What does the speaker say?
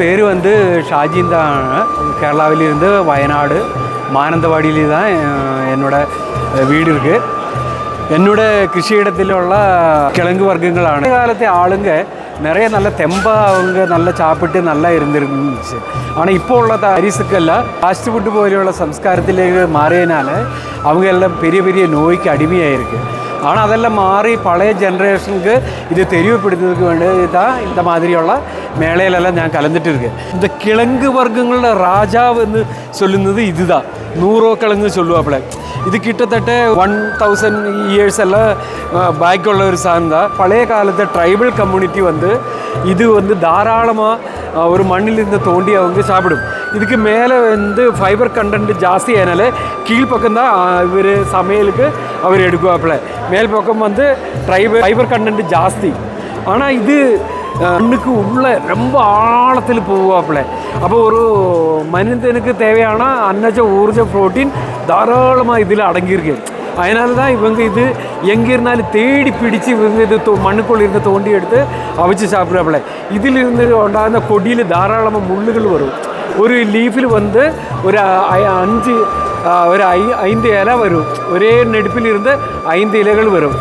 பேர் வந்து ஷாஜின் தான். கேரளாவிலிருந்து வயநாடு மானந்தவாடியில் தான் என்னோட வீடு இருக்குது. என்னோட கிருஷியிடத்திലുള്ള கிழங்கு வர்க்கங்களாണ്. காலത്തെ ஆளுங்க நிறைய நல்ல தெம்பாக அவங்க நல்லா சாப்பிட்டு நல்லா இருந்துருந்துச்சு. ஆனால் இப்போ உள்ள அரிசுக்கெல்லாம் ஃபாஸ்ட் ஃபுட்டு போലെയുള്ള സംസ്കാരത്തിലേക്ക് മാറിയതിനാൽ அவங்க எல்லாம் பெரிய பெரிய நோய்க்கு அடிமையாயிருக்கு. ஆனால் அதெல்லாம் மாறி பழைய ஜென்ரேஷனுக்கு இது தெரியப்படுத்துறதுக்கு வேண்டியது தான் இந்த மாதிரிയുള്ള மேளையிலெல்லாம் ഞാൻ கலந்துட்டு இருக்கேன். இந்த கிழங்கு வர்க்கங்களோட ராஜாவுன்னு சொல்லுന്നത് இதுதான். நூறோ கிழங்கு சொல்லுவாப்புல. இது கிட்டத்தட்ட 1000 இயர்ஸ் எல்லாம் பேக்குள்ள ஒரு சாதனம் தான். பழைய காலத்து ட்ரைபல் கம்யூனிட்டி வந்து இது வந்து தாராளமாக ஒரு மண்ணிலிருந்து தோண்டி அவங்க சாப்பிடும். இதுக்கு மேலே வந்து ஃபைபர் கண்டென்ட் ஜாஸ்தி ஆனால கீழ்ப்பக்கம் தான் இவர் சமையலுக்கு அவர் எடுக்குவாப்புல. மேல் பக்கம் வந்து ஃபைபர் கண்டென்ட் ஜாஸ்தி. ஆனால் இது மண்ணுக்கு உள்ள ரொம்ப ஆழத்தில் போவாப்புல. அப்போ ஒரு மனிதனுக்கு தேவையான அன்னஜ ஊர்ஜ புரோட்டீன் தாராளமாக இதில் அடங்கியிருக்கு. அதனால தான் இவங்க இது எங்கே இருந்தாலும் தேடி பிடிச்சி இவங்க இது மண்ணுக்குள்ளே இருந்து தோண்டி எடுத்து அவிச்சு சாப்பிட்றாப்புல. இதிலிருந்து உண்டான கொடியில் தாராளமாக முள்ளுகள் வரும். ஒரு லீஃபில் வந்து ஒரு 5 இலை வரும். ஒரே நெடுப்பில் இருந்து 5 இலைகள் வரும்.